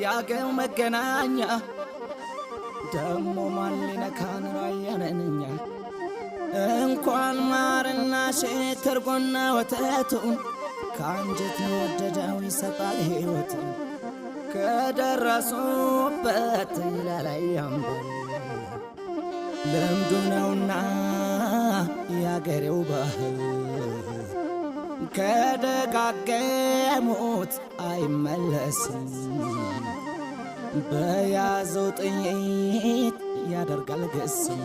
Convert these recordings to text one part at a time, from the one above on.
ያገው መገናኛ ደሞ ማን ሊነካን ራያነኛ እንኳን ማርና ሴት እርጎና ወተቱን ከአንጀት የወደደው ይሰጣል ሕይወቱን ከደረሱበት ይላል ያምባል ልምዱ ነውና ያገሬው ባህል ከደጋገሙት አይመለስም በያዘው ጥይት ያደርጋል ግስም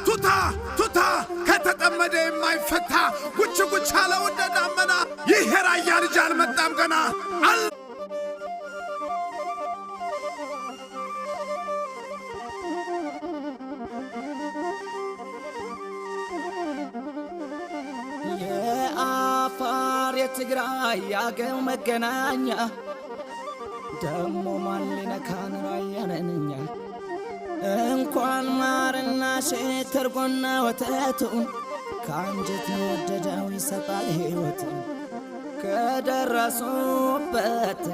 ቱታ ቱታ ከተጠመደ የማይፈታ ጉች ጉች አለው እንደ ዳመና ይሄ ራያ ልጅ አልመጣም ገና የአፋር የትግራይ ያገው መገናኛ ደሞ ማን ሊነካን ራያነኛ እንኳን ማርና ሴት እርጎና ወተቱን ከአንጀት የወደደው ይሰጣል ሕይወቱን ከደረሱበት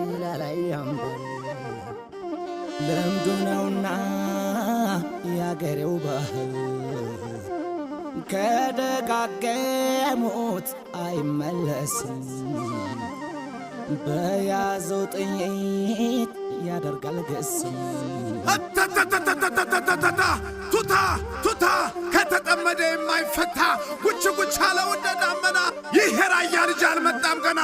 ይላል ያምባል ልምዱ ነውና ያገሬው ባህል ከደጋገሙት አይመለስም በያዘው ጥይት ያደርጋል ግስም ቱታ ቱታ ከተጠመደ የማይፈታ ጉች ጉች አለው እንደ ዳመና ይሄ ራያ ልጅ አልመጣም ገና